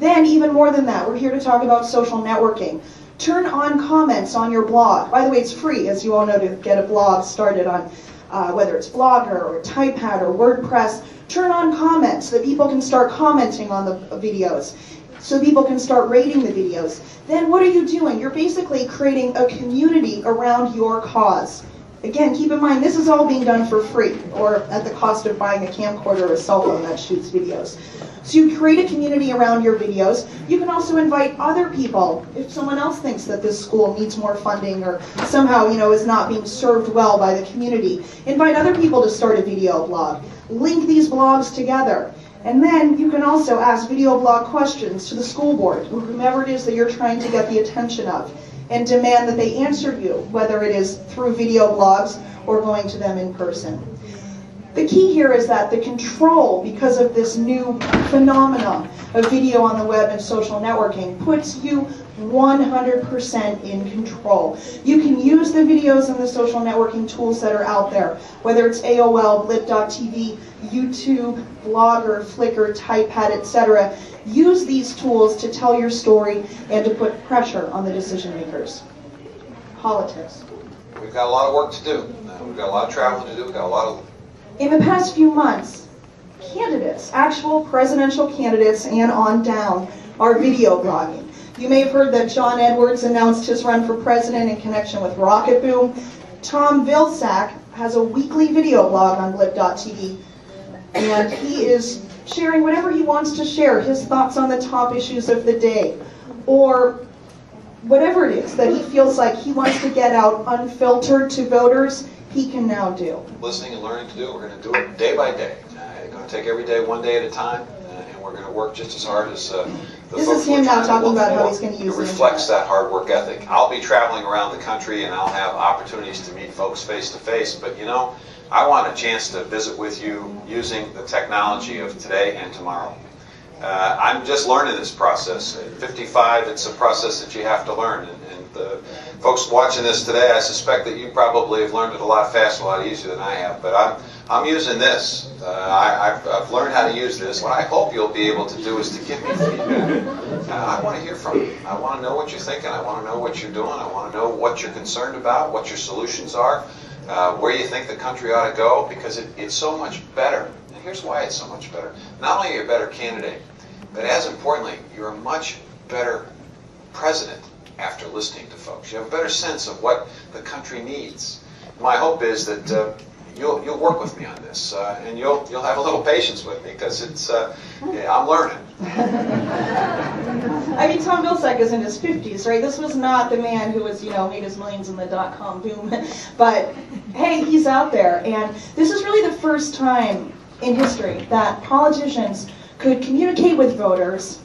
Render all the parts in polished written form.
Then, even more than that, we're here to talk about social networking. Turn on comments on your blog. By the way, it's free, as you all know, to get a blog started on whether it's Blogger or TypePad or WordPress. Turn on comments so that people can start commenting on the videos, so people can start rating the videos. Then what are you doing? You're basically creating a community around your cause. Again, keep in mind, this is all being done for free, or at the cost of buying a camcorder or a cell phone that shoots videos. So you create a community around your videos. You can also invite other people. If someone else thinks that this school needs more funding or somehow, is not being served well by the community, invite other people to start a video blog. Link these blogs together. And then you can also ask video blog questions to the school board, or whomever it is that you're trying to get the attention of, and demand that they answer you, whether it is through video blogs or going to them in person. The key here is that the control, because of this new phenomenon of video on the web and social networking, puts you 100% in control. You can use the videos and the social networking tools that are out there, whether it's AOL, Blip.tv, YouTube, Blogger, Flickr, TypePad, etc. Use these tools to tell your story and to put pressure on the decision makers. Politics. We've got a lot of work to do. We've got a lot of traveling to do. We've got a lot of... In the past few months, candidates, actual presidential candidates and on down, are video blogging. You may have heard that John Edwards announced his run for president in connection with Rocket Boom. Tom Vilsack has a weekly video blog on Blip.tv, and he is sharing whatever he wants to share, his thoughts on the top issues of the day, or whatever it is that he feels like he wants to get out unfiltered to voters, he can now do. Listening and learning to do, we're going to do it day by day. We're going to take every day, one day at a time, and we're going to work just as hard as the This is him now talking about how he's going to use it. It reflects that hard work ethic. I'll be traveling around the country, and I'll have opportunities to meet folks face to face, but I want a chance to visit with you using the technology of today and tomorrow. I'm just learning this process. At 55, it's a process that you have to learn. And the folks watching this today, I suspect that you probably have learned it a lot faster, a lot easier than I have. But I'm using this. I've learned how to use this. What I hope you'll be able to do is to give me feedback. I want to hear from you. I want to know what you're thinking. I want to know what you're doing. I want to know what you're concerned about, what your solutions are, where you think the country ought to go, because it's so much better. And here's why it's so much better. Not only are you a better candidate, but as importantly, you're a much better president after listening to folks. You have a better sense of what the country needs. My hope is that you'll work with me on this, and you'll have a little patience with me, because I'm learning. I mean, Tom Vilsack is in his 50s, right? This was not the man who was, made his millions in the dot-com boom. But hey, he's out there, and this is really the first time in history that politicians could communicate with voters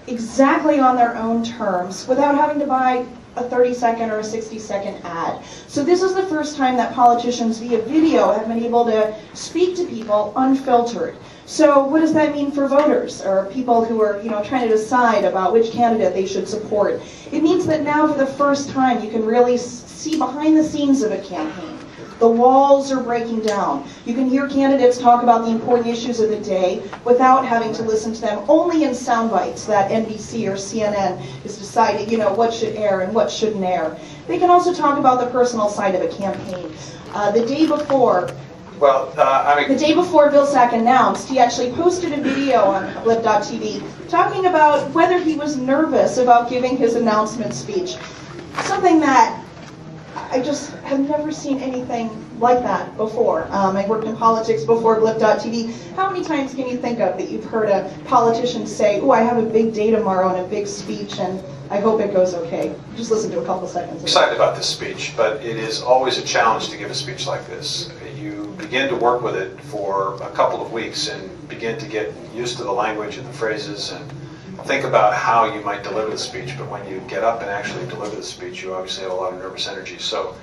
exactly on their own terms without having to buy a 30-second or a 60-second ad. So this is the first time that politicians via video have been able to speak to people unfiltered. So what does that mean for voters, or people who are trying to decide about which candidate they should support? It means that now for the first time you can really see behind the scenes of a campaign. The walls are breaking down. You can hear candidates talk about the important issues of the day without having to listen to them only in sound bites that NBC or CNN is deciding, what should air and what shouldn't air. They can also talk about the personal side of a campaign. The day before Vilsack announced, he actually posted a video on Blip.tv talking about whether he was nervous about giving his announcement speech. Something that I just have never seen anything like that before. I worked in politics before Blip.tv. How many times can you think of that you've heard a politician say, "Oh, I have a big day tomorrow and a big speech, and I hope it goes okay"? Just listen to a couple seconds. I'm excited about this speech, but it is always a challenge to give a speech like this. You begin to work with it for a couple of weeks and begin to get used to the language and the phrases and think about how you might deliver the speech, but when you get up and actually deliver the speech, you obviously have a lot of nervous energy. So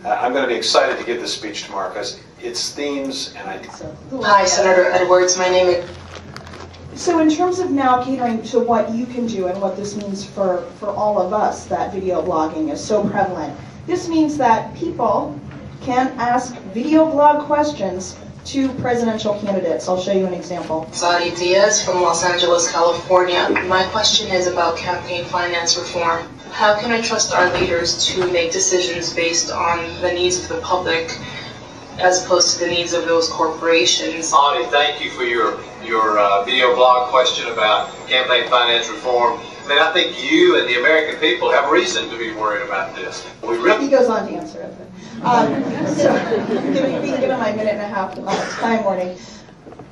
I'm going to be excited to give this speech tomorrow, because its themes and ideas. Hi, Senator Edwards. My name is... So in terms of now catering to what you can do and what this means for all of us, that video blogging is so prevalent, this means that people can ask video blog questions two presidential candidates. I'll show you an example. Saudi Diaz from Los Angeles, California. My question is about campaign finance reform. How can I trust our leaders to make decisions based on the needs of the public as opposed to the needs of those corporations? Ani, thank you for your video blog question about campaign finance reform. I mean, I think you and the American people have reason to be worried about this. He goes on to answer it. So, given my minute and a half time warning,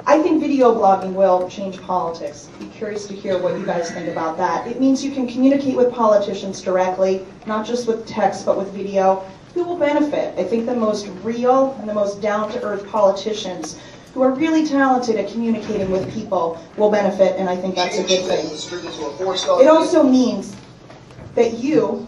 I think video blogging will change politics. Be curious to hear what you guys think about that. It means you can communicate with politicians directly, not just with text, but with video. Who will benefit? I think the most real and the most down-to-earth politicians who are really talented at communicating with people will benefit, and I think that's a good thing. It also means that you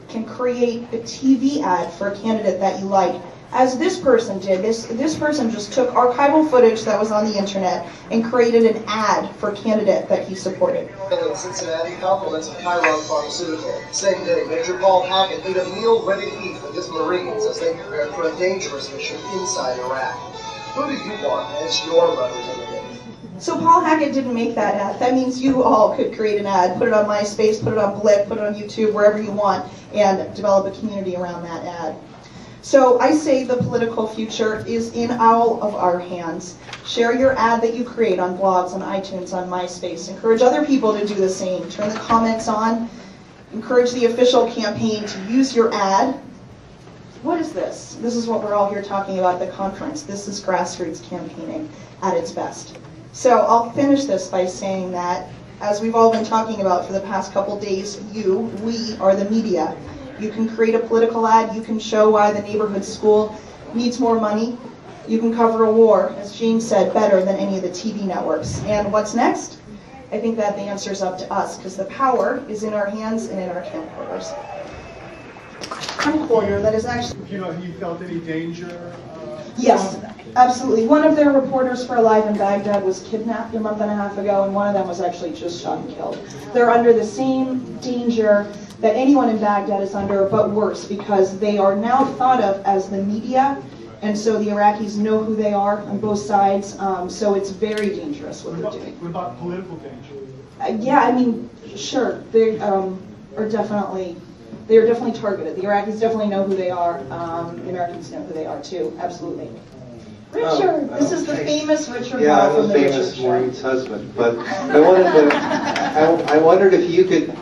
can create a TV ad for a candidate that you like, as this person did. This person just took archival footage that was on the internet and created an ad for a candidate that he supported. In Cincinnati, compliments of Kaplan Pharmaceutical. Same day, Major Paul Hackett ate a meal ready to eat with his Marines as they prepared for a dangerous mission inside Iraq. Who do you want as your representative? So Paul Hackett didn't make that ad. That means you all could create an ad, put it on MySpace, put it on Blip, put it on YouTube, wherever you want, and develop a community around that ad. So I say the political future is in all of our hands. Share your ad that you create on blogs, on iTunes, on MySpace. Encourage other people to do the same. Turn the comments on. Encourage the official campaign to use your ad. What is this? This is what we're all here talking about at the conference. This is grassroots campaigning at its best. So I'll finish this by saying that, as we've all been talking about for the past couple days, we are the media. You can create a political ad. You can show why the neighborhood school needs more money. You can cover a war, as James said, better than any of the TV networks. And what's next? I think that the answer's up to us, because the power is in our hands and in our camcorders. Camcorder that is actually... You know, he felt any danger? Yes, absolutely. One of their reporters for Alive in Baghdad was kidnapped a month and a half ago, and one of them was actually just shot and killed. They're under the same danger that anyone in Baghdad is under, but worse, because they are now thought of as the media, and so the Iraqis know who they are on both sides, so it's very dangerous what they're doing. What about political danger? Yeah, I mean, sure, they are definitely targeted. The Iraqis definitely know who they are. The Americans know who they are too. Absolutely. Richard, this is the famous Richard. Yeah, I'm from the the famous Richard Maureen's husband. But I wondered if you could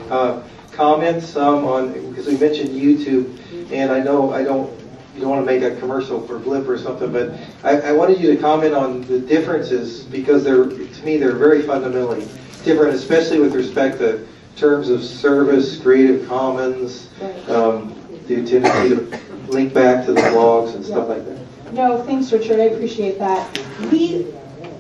comment some on, because we mentioned YouTube, and I know you don't want to make a commercial for Blip or something, but I wanted you to comment on the differences, because to me they're very fundamentally different, especially with respect to terms of service, Creative Commons, the tendency to link back to the blogs and stuff like that. No, thanks, Richard. I appreciate that. We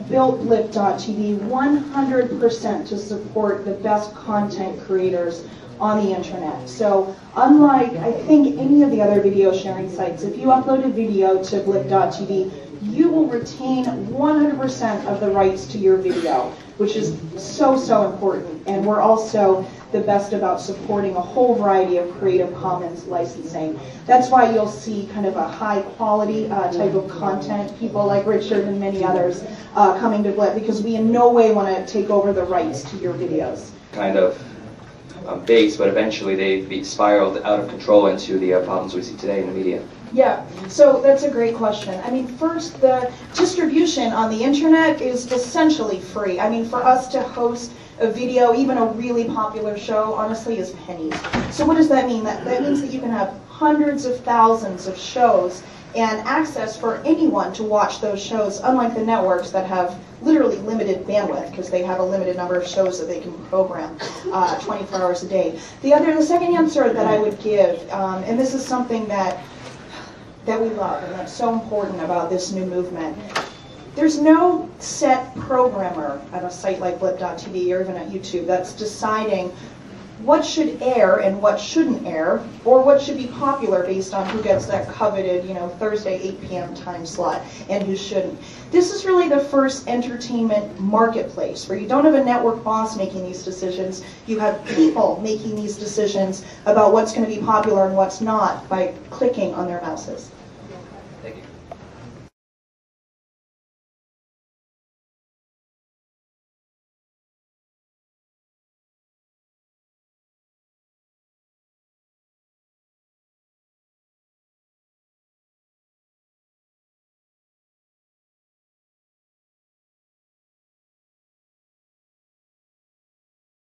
built Blip.tv 100% to support the best content creators on the internet. So unlike, I think, any of the other video sharing sites, if you upload a video to Blip.tv, you will retain 100% of the rights to your video, which is so important. And we're also the best about supporting a whole variety of Creative Commons licensing. That's why you'll see kind of a high quality type of content, people like Richard and many others coming to Blip, because we in no way want to take over the rights to your videos. Kind of base, but eventually they spiraled out of control into the problems we see today in the media. Yeah, so that's a great question. I mean, first, the distribution on the internet is essentially free. I mean, for us to host a video, even a really popular show, honestly, is pennies. So what does that mean? That means that you can have hundreds of thousands of shows and access for anyone to watch those shows, unlike the networks that have literally limited bandwidth because they have a limited number of shows that they can program 24 hours a day. The second answer that I would give, and this is something that we love and that's so important about this new movement, there's no set programmer at a site like Blip.tv or even at YouTube that's deciding what should air and what shouldn't air, or what should be popular based on who gets that coveted, Thursday 8 p.m. time slot and who shouldn't. This is really the first entertainment marketplace where you don't have a network boss making these decisions. You have people making these decisions about what's going to be popular and what's not by clicking on their mouses.